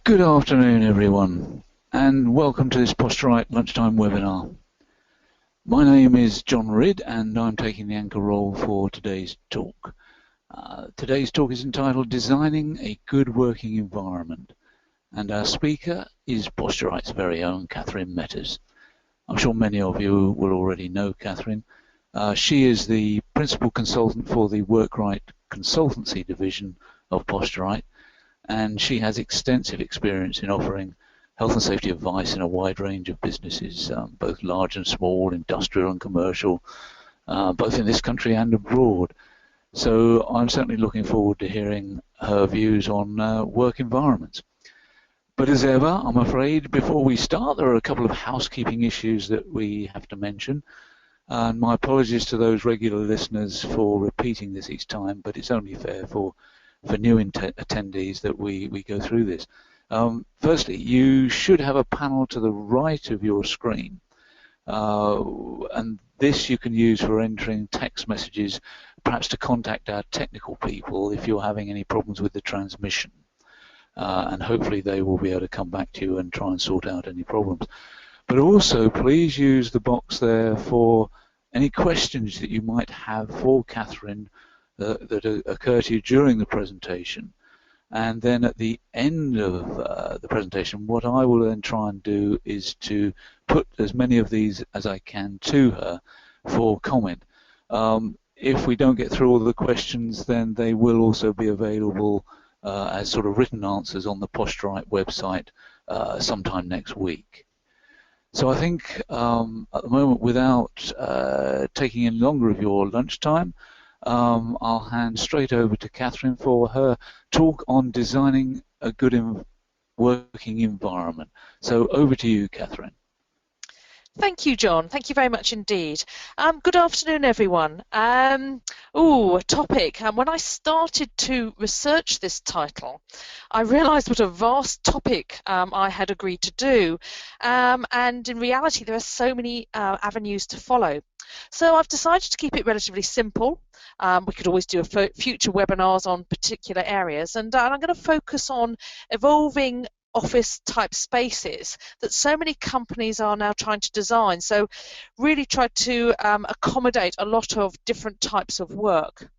Good afternoon, everyone, and welcome to this Posturite Lunchtime webinar. My name is John Ridd, and I'm taking the anchor role for today's talk. Today's talk is entitled Designing a Good Working Environment, and our speaker is Posturite's very own Catherine Metters. I'm sure many of you will already know Catherine. She is the principal consultant for the Workrite consultancy division of Posturite, and she has extensive experience in offering health and safety advice in a wide range of businesses, both large and small, industrial and commercial, both in this country and abroad. So I'm certainly looking forward to hearing her views on work environments. But as ever, I'm afraid before we start, there are a couple of housekeeping issues that we have to mention. And my apologies to those regular listeners for repeating this each time, but it's only fair for new attendees that we go through this. Firstly, you should have a panel to the right of your screen, and this you can use for entering text messages, perhaps to contact our technical people if you're having any problems with the transmission, and hopefully they will be able to come back to you and try and sort out any problems. But also, please use the box there for any questions that you might have for Catherine that occur to you during the presentation. And then at the end of the presentation, what I will then try and do is to put as many of these as I can to her for comment. If we don't get through all the questions, then they will also be available as sort of written answers on the Posturite website sometime next week. So I think at the moment, without taking any longer of your lunchtime, I'll hand straight over to Catherine for her talk on designing a good working environment. So over to you, Catherine. Thank you, John. Thank you very much indeed. Good afternoon, everyone. A topic. When I started to research this title, I realised what a vast topic I had agreed to do. And in reality, there are so many avenues to follow. So I've decided to keep it relatively simple. We could always do future webinars on particular areas, and I'm going to focus on evolving office type spaces that so many companies are now trying to design. So really try to accommodate a lot of different types of work.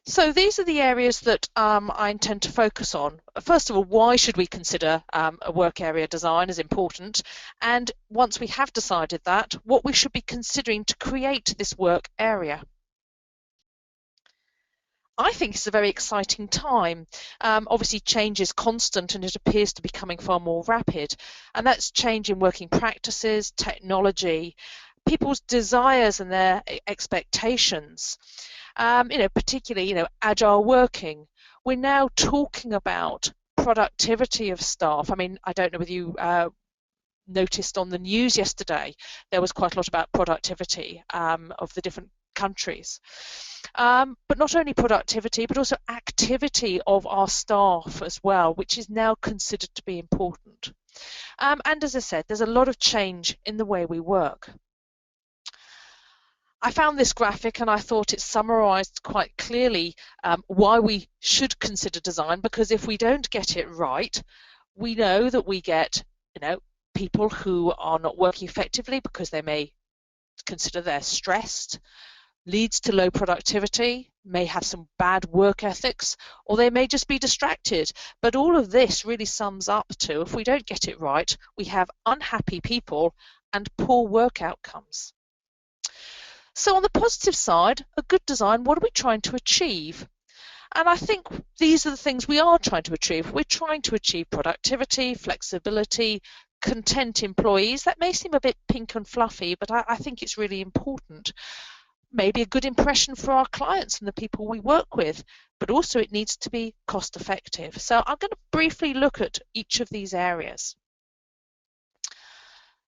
So these are the areas that I intend to focus on. First of all, why should we consider a work area design as important? And once we have decided that, what we should be considering to create this work area. I think it's a very exciting time. Obviously, change is constant and it appears to be becoming far more rapid. And that's change in working practices, technology, people's desires and their expectations. Particularly, agile working. We're now talking about productivity of staff. I mean, I don't know whether you noticed on the news yesterday, there was quite a lot about productivity of the different countries. But not only productivity, but also activity of our staff as well, which is now considered to be important. And as I said, there's a lot of change in the way we work. I found this graphic and I thought it summarised quite clearly why we should consider design, because if we don't get it right, we know that we get, people who are not working effectively because they may consider they're stressed, leads to low productivity, may have some bad work ethics, or they may just be distracted. But all of this really sums up to, if we don't get it right, we have unhappy people and poor work outcomes. So on the positive side, a good design, what are we trying to achieve? And I think these are the things we are trying to achieve. We're trying to achieve productivity, flexibility, content employees. That may seem a bit pink and fluffy, but I think it's really important. Maybe a good impression for our clients and the people we work with, but also it needs to be cost effective. So I'm going to briefly look at each of these areas.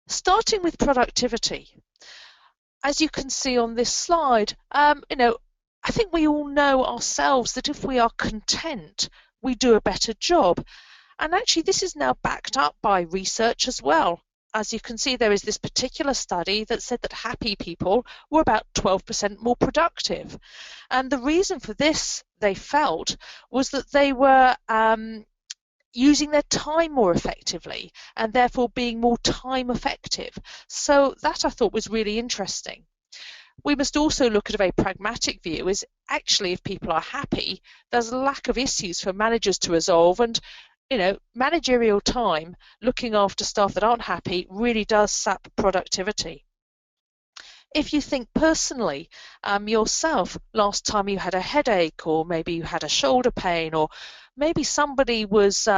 Starting with productivity. As you can see on this slide, I think we all know ourselves that if we are content, we do a better job. And actually, this is now backed up by research as well. as you can see, there is this particular study that said that happy people were about 12% more productive. And the reason for this, they felt, was that they were using their time more effectively and therefore being more time effective. So that I thought was really interesting. We must also look at a very pragmatic view, is actually if people are happy, there's a lack of issues for managers to resolve, and managerial time looking after staff that aren't happy really does sap productivity. If you think personally, yourself, last time you had a headache, or maybe you had a shoulder pain, or maybe somebody was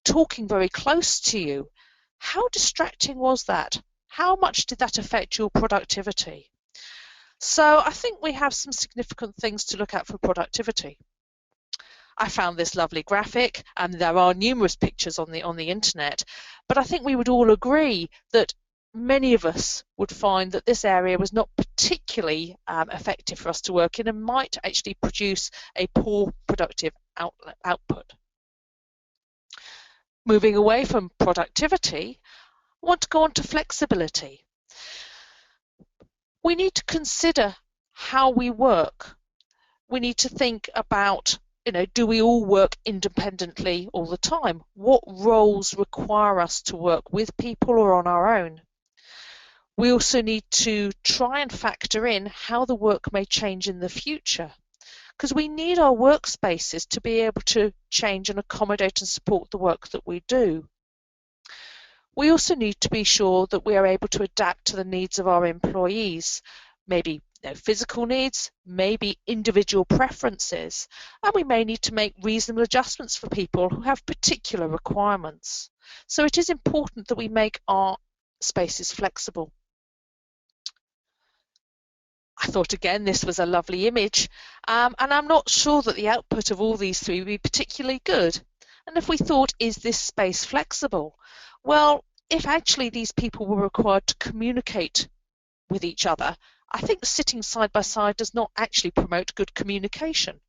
talking very close to you, how distracting was that? How much did that affect your productivity? So I think we have some significant things to look at for productivity. I found this lovely graphic, and there are numerous pictures on the internet, but I think we would all agree that many of us would find that this area was not particularly effective for us to work in and might actually produce a poor productive output. Moving away from productivity, I want to go on to flexibility. We need to consider how we work. We need to think about, do we all work independently all the time? What roles require us to work with people or on our own? We also need to try and factor in how the work may change in the future, because we need our workspaces to be able to change and accommodate and support the work that we do. We also need to be sure that we are able to adapt to the needs of our employees, maybe physical needs, maybe individual preferences, and we may need to make reasonable adjustments for people who have particular requirements. So it is important that we make our spaces flexible. I thought again this was a lovely image, and I'm not sure that the output of all these three would be particularly good. And if we thought, is this space flexible? Well, if actually these people were required to communicate with each other, I think sitting side by side does not actually promote good communication.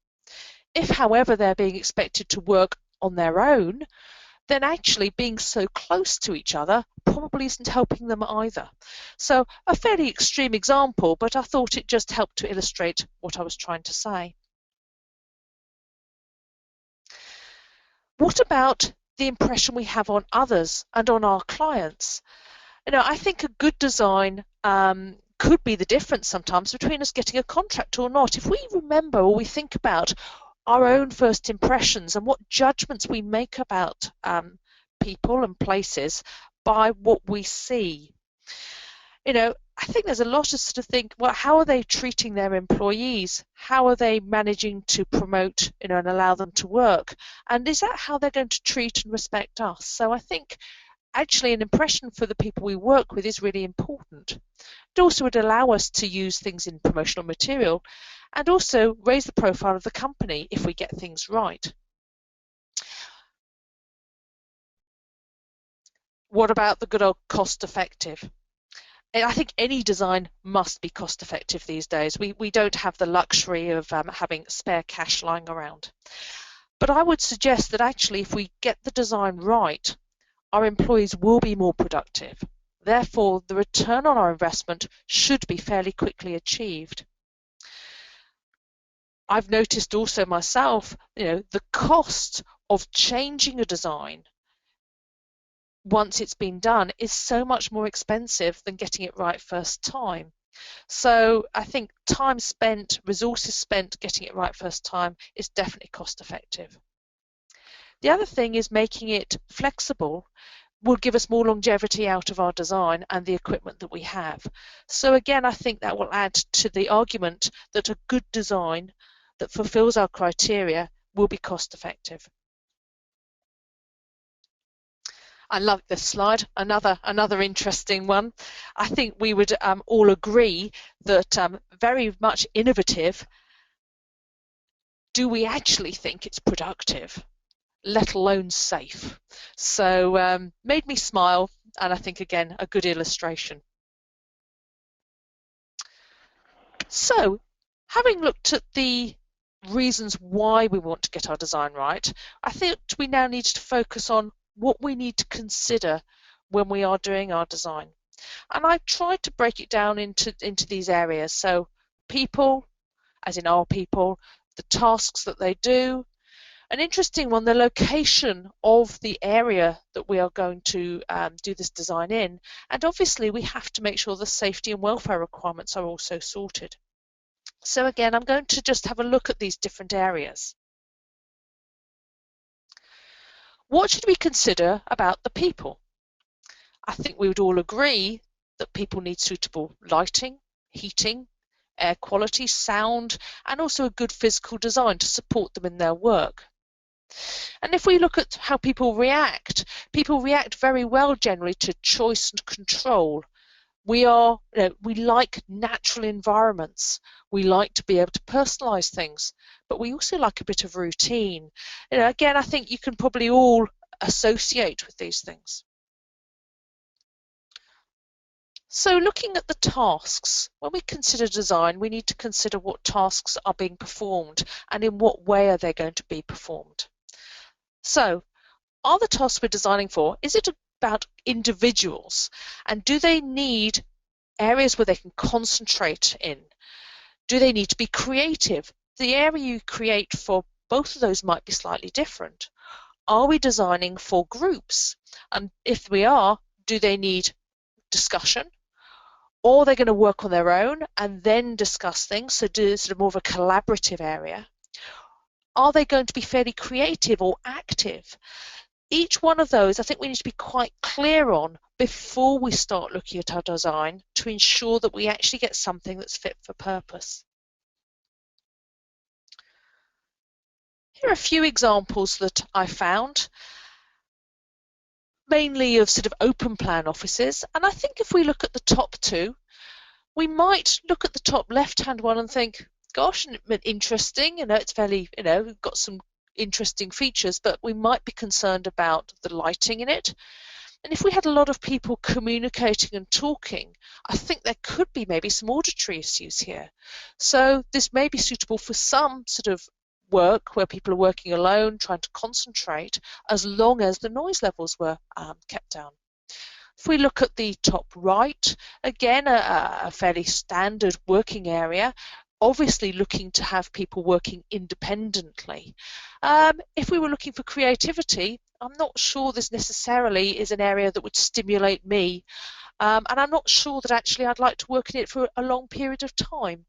If, however, they're being expected to work on their own, then actually being so close to each other probably isn't helping them either. So a fairly extreme example, but I thought it just helped to illustrate what I was trying to say. What about the impression we have on others and on our clients? I think a good design could be the difference sometimes between us getting a contract or not. If we remember or we think about our own first impressions and what judgments we make about people and places by what we see. I think there's a lot of sort of think, well, how are they treating their employees? How are they managing to promote, and allow them to work? And is that how they're going to treat and respect us? So I think actually an impression for the people we work with is really important. It also would allow us to use things in promotional material and also raise the profile of the company if we get things right. What about the good old cost effective? I think any design must be cost effective these days. We don't have the luxury of having spare cash lying around. But I would suggest that actually if we get the design right, our employees will be more productive. Therefore, the return on our investment should be fairly quickly achieved. I've noticed also myself, the cost of changing a design once it's been done is so much more expensive than getting it right first time. So I think time spent, resources spent getting it right first time is definitely cost effective. The other thing is making it flexible will give us more longevity out of our design and the equipment that we have. So again, I think that will add to the argument that a good design that fulfills our criteria will be cost effective. I love this slide, another interesting one. I think we would all agree that very much innovative, do we actually think it's productive, let alone safe? So made me smile, and I think again a good illustration. So having looked at the reasons why we want to get our design right, I think we now need to focus on what we need to consider when we are doing our design. And I've tried to break it down into these areas. So people, as in our people, the tasks that they do. An interesting one, the location of the area that we are going to do this design in. And obviously we have to make sure the safety and welfare requirements are also sorted. So again, I'm going to just have a look at these different areas. What should we consider about the people? I think we would all agree that people need suitable lighting, heating, air quality, sound, and also a good physical design to support them in their work. And if we look at how people react very well generally to choice and control. We like natural environments. We like to be able to personalize things, but we also like a bit of routine. Again, I think you can probably all associate with these things. So looking at the tasks, when we consider design, we need to consider what tasks are being performed and in what way are they going to be performed. So, are the tasks we're designing for, is it about individuals? And do they need areas where they can concentrate in? Do they need to be creative? The area you create for both of those might be slightly different. Are we designing for groups? And if we are, do they need discussion? Or are they going to work on their own and then discuss things, so do sort of more of a collaborative area? Are they going to be fairly creative or active? Each one of those, I think we need to be quite clear on before we start looking at our design to ensure that we actually get something that's fit for purpose. Here are a few examples that I found, mainly of sort of open plan offices. And I think if we look at the top two, we might look at the top left-hand one and think, gosh, interesting, it's fairly, got some interesting features, but we might be concerned about the lighting in it. And if we had a lot of people communicating and talking, I think there could be maybe some auditory issues here. So this may be suitable for some sort of work where people are working alone, trying to concentrate, as long as the noise levels were kept down. If we look at the top right, again, a fairly standard working area, obviously looking to have people working independently. If we were looking for creativity, I'm not sure this necessarily is an area that would stimulate me, and I'm not sure that actually I'd like to work in it for a long period of time.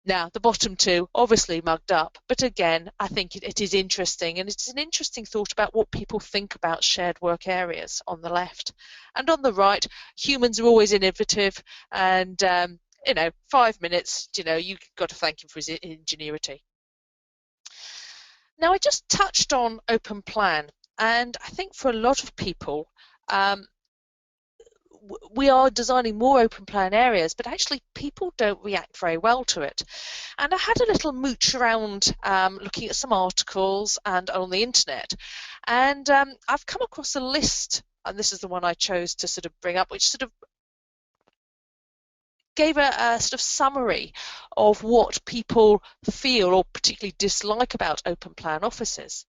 Now, the bottom two, obviously mugged up, but again, I think it is interesting, and it's an interesting thought about what people think about shared work areas on the left. And on the right, humans are always innovative, and 5 minutes, you've got to thank him for his ingenuity. Now, I just touched on open plan, and I think for a lot of people, we are designing more open plan areas, but actually people don't react very well to it. And I had a little mooch around looking at some articles and on the internet, and I've come across a list, and this is the one I chose to sort of bring up, which sort of gave a sort of summary of what people feel or particularly dislike about open plan offices.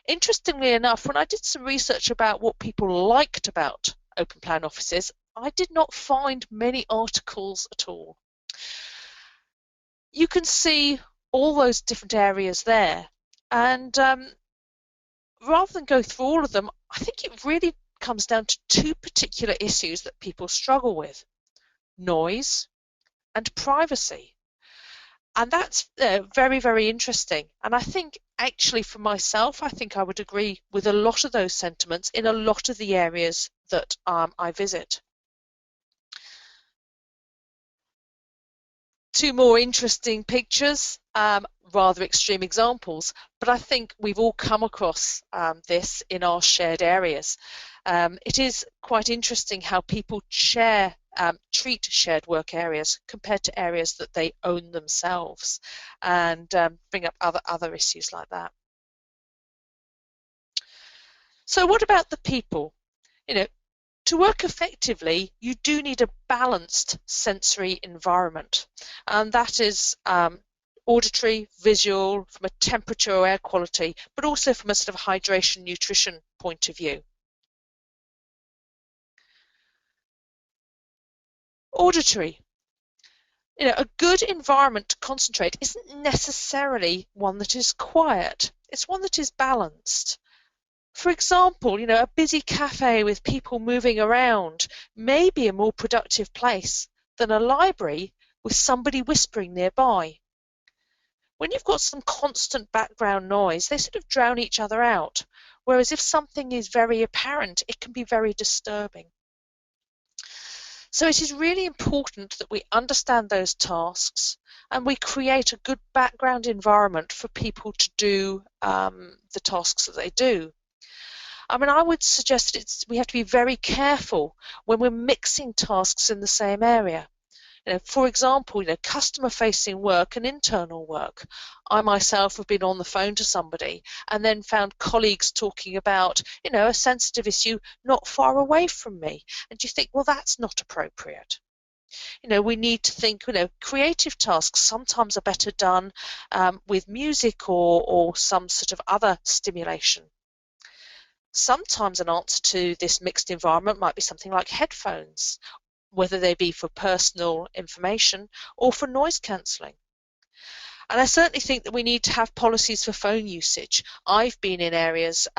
Interestingly enough, when I did some research about what people liked about open plan offices, I did not find many articles at all. You can see all those different areas there, and rather than go through all of them, I think it really comes down to two particular issues that people struggle with: noise and privacy. And that's very, very interesting. And I think actually for myself, I think I would agree with a lot of those sentiments in a lot of the areas that I visit. Two more interesting pictures, rather extreme examples, but I think we've all come across this in our shared areas. It is quite interesting how people treat shared work areas compared to areas that they own themselves, and bring up other issues like that. So what about the people? To work effectively, you do need a balanced sensory environment, and that is auditory, visual, from a temperature or air quality, but also from a sort of hydration, nutrition point of view. Auditory. A good environment to concentrate isn't necessarily one that is quiet. It's one that is balanced. For example, a busy cafe with people moving around may be a more productive place than a library with somebody whispering nearby. When you've got some constant background noise, they sort of drown each other out, whereas if something is very apparent, it can be very disturbing. So it is really important that we understand those tasks and we create a good background environment for people to do the tasks that they do. I mean, I would suggest that we have to be very careful when we're mixing tasks in the same area. For example, customer-facing work and internal work. I myself have been on the phone to somebody and then found colleagues talking about, a sensitive issue not far away from me. And you think, well, that's not appropriate. We need to think, creative tasks sometimes are better done with music or some sort of other stimulation. Sometimes an answer to this mixed environment might be something like headphones, whether they be for personal information or for noise cancelling. And I certainly think that we need to have policies for phone usage. I've been in areas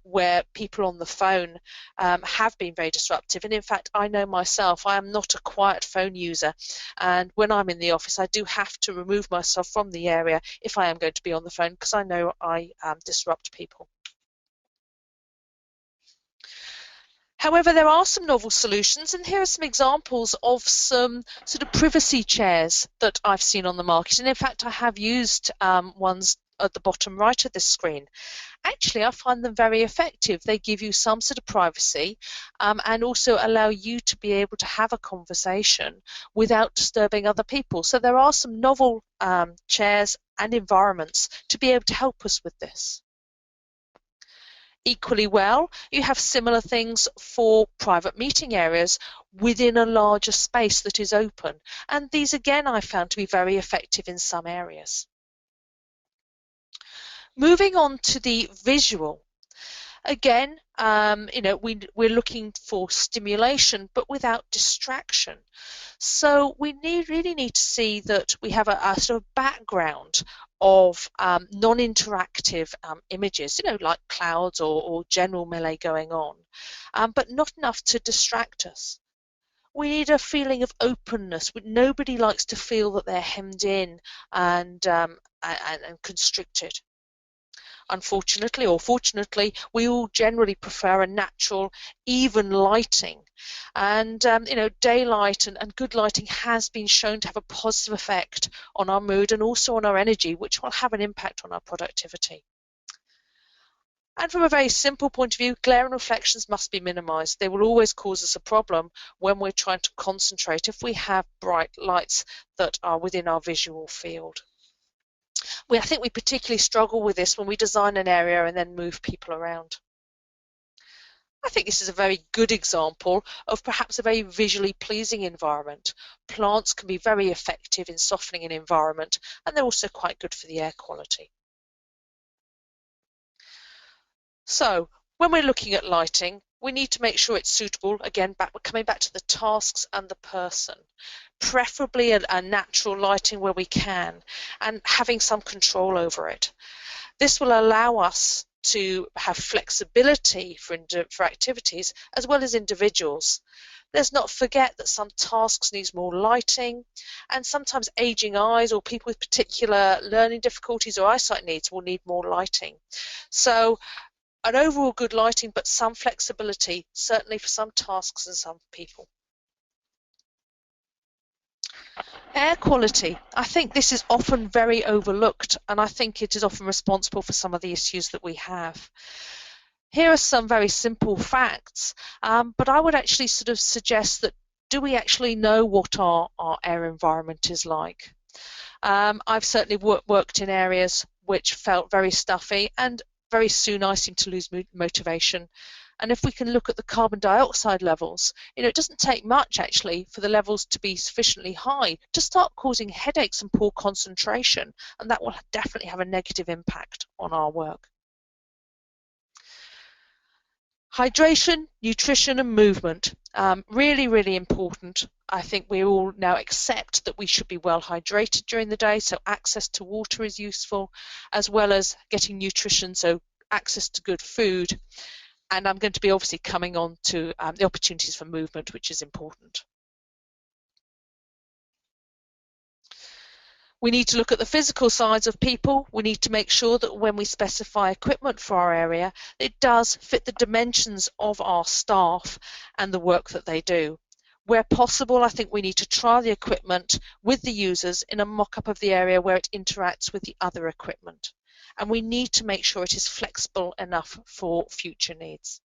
where people on the phone have been very disruptive. And in fact, I know myself, I am not a quiet phone user. And when I'm in the office, I do have to remove myself from the area if I am going to be on the phone, because I know I disrupt people. However, there are some novel solutions, and here are some examples of some sort of privacy chairs that I've seen on the market. And in fact, I have used ones at the bottom right of this screen. Actually, I find them very effective. They give you some sort of privacy and also allow you to be able to have a conversation without disturbing other people. So there are some novel chairs and environments to be able to help us with this. Equally well, you have similar things for private meeting areas within a larger space that is open. And these, again, I found to be very effective in some areas. Moving on to the visual. Again, we're looking for stimulation, but without distraction. So we really need to see that we have a sort of background of non-interactive images, like clouds or general melee going on, but not enough to distract us. We need a feeling of openness. Nobody likes to feel that they're hemmed in and constricted. Unfortunately or fortunately, we all generally prefer a natural, even lighting. And, daylight and good lighting has been shown to have a positive effect on our mood and also on our energy, which will have an impact on our productivity. And from a very simple point of view, glare and reflections must be minimized. They will always cause us a problem when we're trying to concentrate if we have bright lights that are within our visual field. I think we particularly struggle with this when we design an area and then move people around. I think this is a very good example of perhaps a very visually pleasing environment. Plants can be very effective in softening an environment, and they're also quite good for the air quality. So when we're looking at lighting, we need to make sure it's suitable, again, coming back to the tasks and the person. Preferably a natural lighting where we can, and having some control over it. This will allow us to have flexibility for activities as well as individuals. Let's not forget that some tasks need more lighting, and sometimes aging eyes or people with particular learning difficulties or eyesight needs will need more lighting. So an overall good lighting, but some flexibility, certainly for some tasks and some people. Air quality. I think this is often very overlooked, and I think it is often responsible for some of the issues that we have. Here are some very simple facts, but I would actually sort of suggest that, do we actually know what our air environment is like? I've certainly worked in areas which felt very stuffy, and very soon I seemed to lose motivation. And if we can look at the carbon dioxide levels, it doesn't take much actually for the levels to be sufficiently high to start causing headaches and poor concentration, and that will definitely have a negative impact on our work. Hydration, nutrition and movement, really, really important. I think we all now accept that we should be well hydrated during the day, so access to water is useful, as well as getting nutrition, so access to good food. And I'm going to be obviously coming on to the opportunities for movement, which is important. We need to look at the physical sides of people. We need to make sure that when we specify equipment for our area, it does fit the dimensions of our staff and the work that they do. Where possible, I think we need to trial the equipment with the users in a mock-up of the area where it interacts with the other equipment. And we need to make sure it is flexible enough for future needs.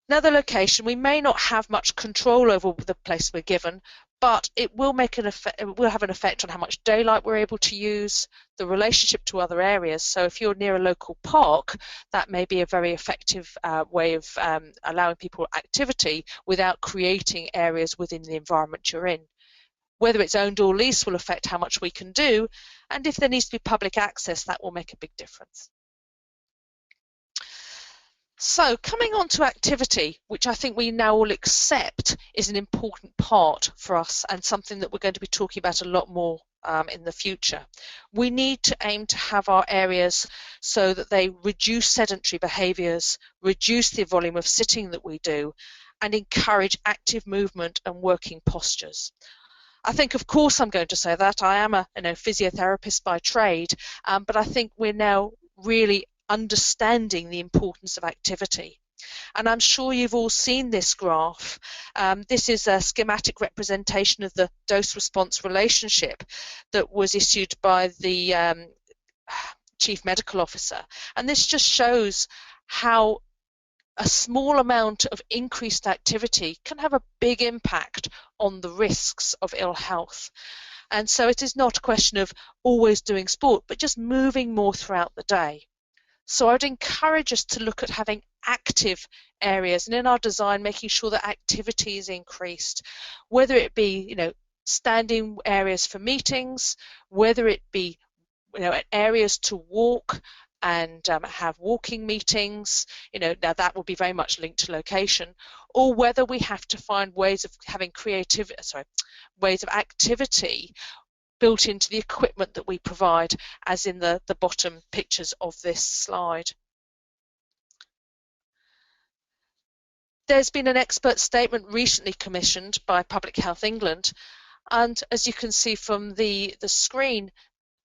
Now, the location, we may not have much control over the place we're given, but it will make an effect, it will have an effect on how much daylight we're able to use, the relationship to other areas. So if you're near a local park, that may be a very effective way of allowing people activity without creating areas within the environment you're in. Whether it's owned or leased will affect how much we can do, and if there needs to be public access, that will make a big difference. So coming on to activity, which I think we now all accept is an important part for us and something that we're going to be talking about a lot more in the future. We need to aim to have our areas so that they reduce sedentary behaviours, reduce the volume of sitting that we do, and encourage active movement and working postures. I think, of course, I'm going to say that. I am a physiotherapist by trade, but I think we're now really understanding the importance of activity. And I'm sure you've all seen this graph. This is a schematic representation of the dose-response relationship that was issued by the Chief Medical Officer. And this just shows how a small amount of increased activity can have a big impact on the risks of ill health. And so it is not a question of always doing sport, but just moving more throughout the day. So I'd encourage us to look at having active areas, and in our design making sure that activity is increased, whether it be standing areas for meetings, whether it be areas to walk and have walking meetings, now that will be very much linked to location, or whether we have to find ways of having ways of activity built into the equipment that we provide, as in the bottom pictures of this slide. There's been an expert statement recently commissioned by Public Health England, and as you can see from the screen,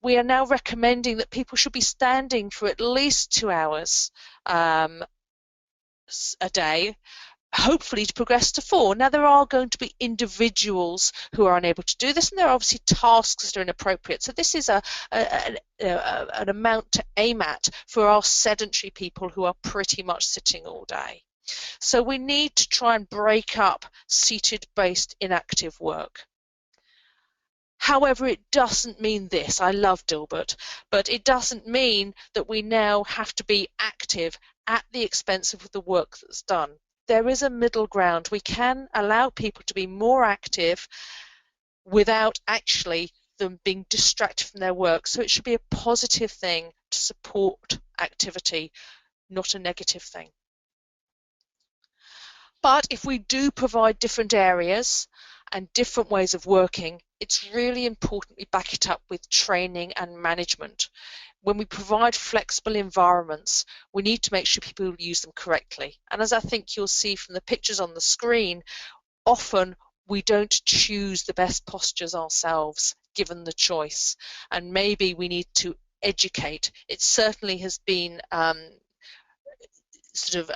we are now recommending that people should be standing for at least 2 hours a day, hopefully to progress to 4. Now, there are going to be individuals who are unable to do this, and there are obviously tasks that are inappropriate. So this is an amount to aim at for our sedentary people who are pretty much sitting all day. So we need to try and break up seated-based inactive work. However, it doesn't mean this. I love Dilbert, but it doesn't mean that we now have to be active at the expense of the work that's done. There is a middle ground. We can allow people to be more active without actually them being distracted from their work. So it should be a positive thing to support activity, not a negative thing. But if we do provide different areas and different ways of working, it's really important we back it up with training and management. When we provide flexible environments, we need to make sure people use them correctly. And as I think you'll see from the pictures on the screen, often we don't choose the best postures ourselves, given the choice. And maybe we need to educate. It certainly has been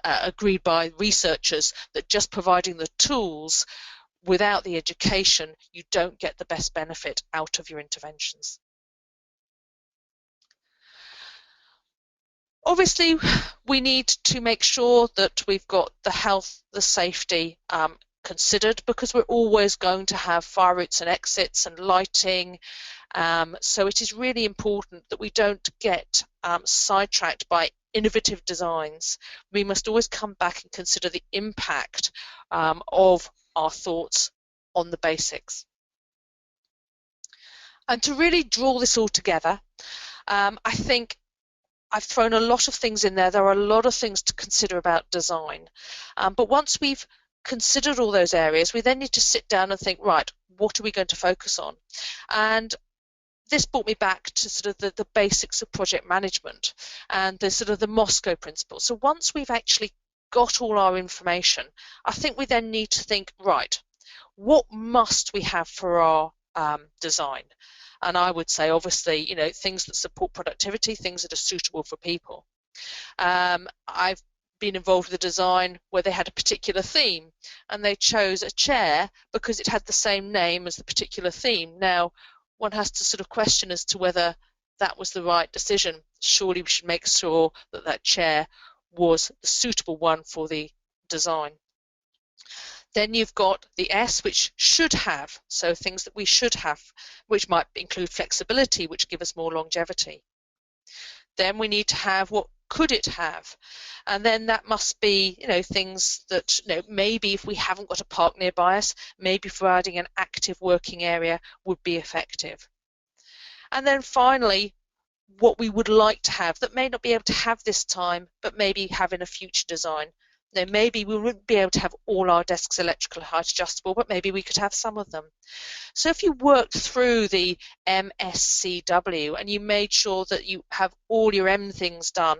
agreed by researchers that just providing the tools without the education, you don't get the best benefit out of your interventions. Obviously, we need to make sure that we've got the health, the safety considered, because we're always going to have fire routes and exits and lighting. So it is really important that we don't get sidetracked by innovative designs. We must always come back and consider the impact of our thoughts on the basics. And to really draw this all together, I think I've thrown a lot of things in there. There are a lot of things to consider about design. But once we've considered all those areas, we then need to sit down and think, right, what are we going to focus on? And this brought me back to sort of the basics of project management and the sort of the Moscow principle. So once we've actually got all our information, I think we then need to think, right, what must we have for our design? And I would say, obviously, you know, things that support productivity, things that are suitable for people. I've been involved with a design where they had a particular theme and they chose a chair because it had the same name as the particular theme. Now, one has to sort of question as to whether that was the right decision. Surely we should make sure that that chair was the suitable one for the design. Then you've got the S, which should have, so things that we should have, which might include flexibility, which give us more longevity. Then we need to have what could it have, and then that must be, you know, things that, you know, maybe if we haven't got a park nearby us, maybe providing an active working area would be effective. And then finally, what we would like to have that may not be able to have this time, but maybe have in a future design. Now, maybe we wouldn't be able to have all our desks electrical height adjustable, but maybe we could have some of them. So if you worked through the MSCW and you made sure that you have all your M things done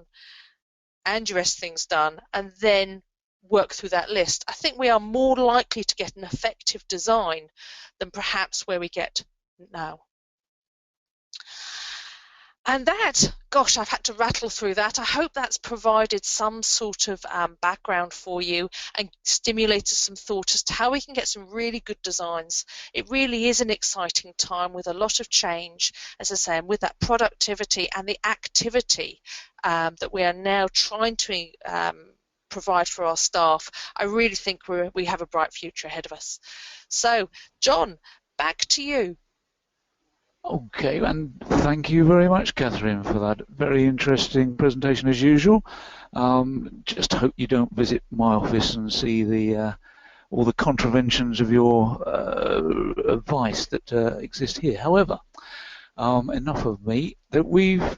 and your S things done, and then work through that list, I think we are more likely to get an effective design than perhaps where we get now. And that, gosh, I've had to rattle through that. I hope that's provided some sort of background for you and stimulated some thought as to how we can get some really good designs. It really is an exciting time with a lot of change, as I say, and with that productivity and the activity that we are now trying to provide for our staff. I really think we have a bright future ahead of us. So, John, back to you. Okay, and thank you very much, Catherine, for that very interesting presentation as usual. Just hope you don't visit my office and see the all the contraventions of your advice that exist here. However, enough of me. That we've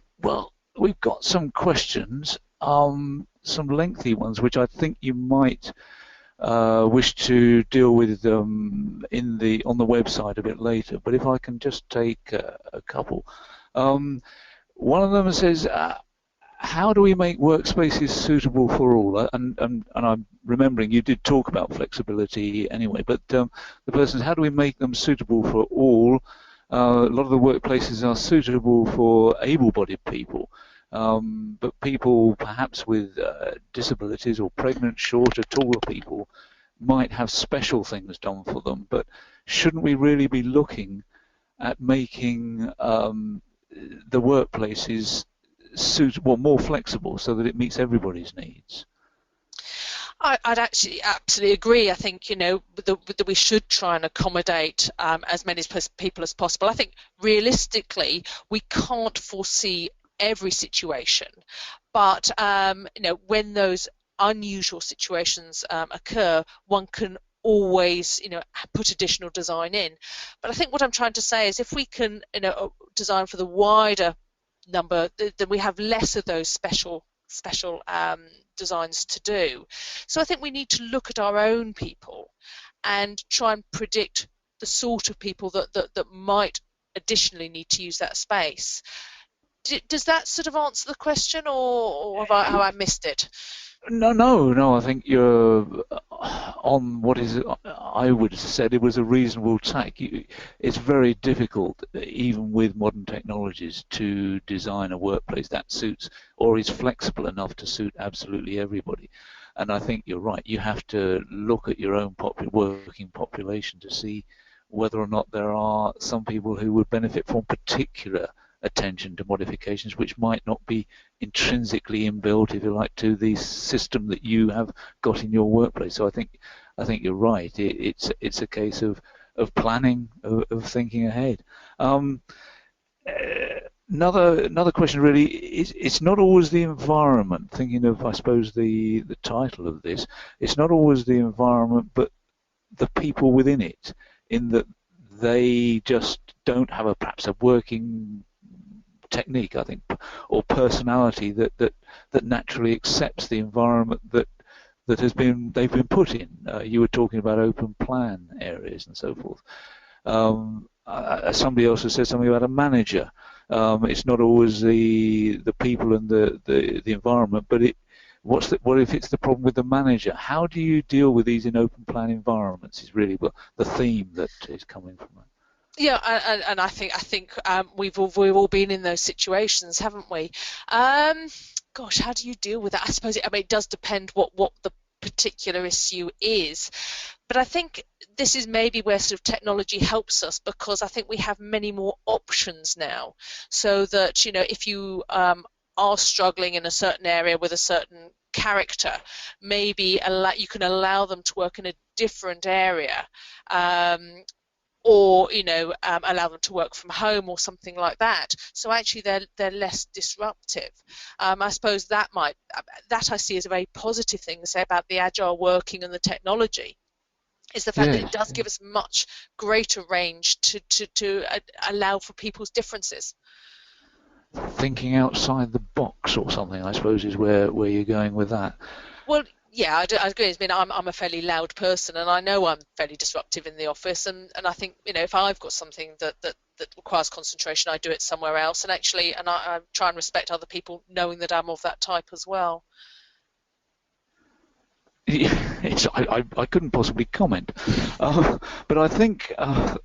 got some questions, some lengthy ones, which I think you might wish to deal with on the website a bit later, but if I can just take a couple. One of them says, how do we make workspaces suitable for all? And I'm remembering you did talk about flexibility anyway, but the person says, how do we make them suitable for all? A lot of the workplaces are suitable for able-bodied people. But people perhaps with disabilities or pregnant, shorter, taller people might have special things done for them. But shouldn't we really be looking at making the workplaces more flexible so that it meets everybody's needs? I'd actually absolutely agree. I think, you know, that we should try and accommodate as many people as possible. I think realistically we can't foresee every situation, but you know, when those unusual situations occur, one can always, you know, put additional design in. But I think what I'm trying to say is if we can, you know, design for the wider number, then we have less of those special designs to do. So I think we need to look at our own people and try and predict the sort of people that might additionally need to use that space. Does that sort of answer the question, or have I missed it? No. I think you're on what is, I would have said it was a reasonable tack. It's very difficult, even with modern technologies, to design a workplace that suits or is flexible enough to suit absolutely everybody. And I think you're right. You have to look at your own working population to see whether or not there are some people who would benefit from particular attention to modifications which might not be intrinsically inbuilt, if you like, to the system that you have got in your workplace. So I think you're right. It's a case of planning, of thinking ahead. Another question really is, it's not always the environment. Thinking of, I suppose, the title of this, it's not always the environment, but the people within it, in that they just don't have perhaps a working technique, I think, or personality that naturally accepts the environment that that they've been put in. You were talking about open plan areas and so forth. Somebody else has said something about a manager. It's not always the people and the environment, but what if it's the problem with the manager? How do you deal with these in open plan environments? Is really the theme that is coming from that. Yeah, and I think we've all been in those situations, haven't we? Gosh, how do you deal with that? I suppose it does depend what the particular issue is, but I think this is maybe where sort of technology helps us, because I think we have many more options now, so that if you are struggling in a certain area with a certain character, maybe you can allow them to work in a different area. Or allow them to work from home or something like that. So actually they're less disruptive. I suppose that I see as a very positive thing to say about the agile working and the technology, is the fact that it does give us much greater range to allow for people's differences. Thinking outside the box or something, I suppose, is where you're going with that. Well, yeah, I agree. I mean, I'm a fairly loud person, and I know I'm fairly disruptive in the office, and I think if I've got something that requires concentration, I do it somewhere else, and I try and respect other people knowing that I'm of that type as well. I couldn't possibly comment, but I think at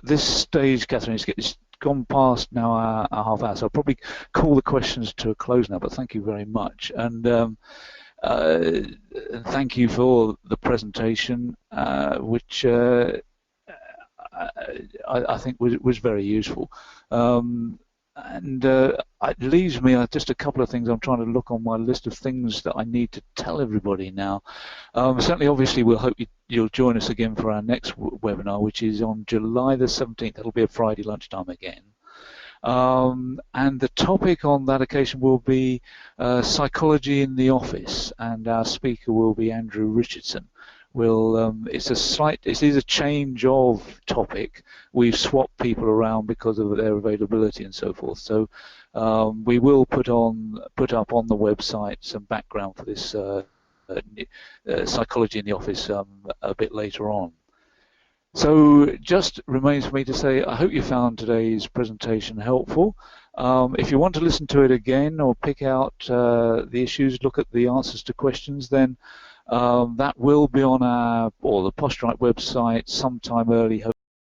this stage, Catherine, it's gone past now our half hour, so I'll probably call the questions to a close now. But thank you very much, and thank you for the presentation, which I think was very useful. And it leaves me just a couple of things. I'm trying to look on my list of things that I need to tell everybody now. Certainly, obviously, we'll hope you'll join us again for our next webinar, which is on July the 17th. It'll be a Friday lunchtime again. And the topic on that occasion will be psychology in the office, and our speaker will be Andrew Richardson. It is a change of topic. We've swapped people around because of their availability and so forth. So we will put up on the website some background for this psychology in the office a bit later on. So just remains for me to say, I hope you found today's presentation helpful. If you want to listen to it again or pick out the issues, look at the answers to questions, then that will be on the Posturite website sometime early.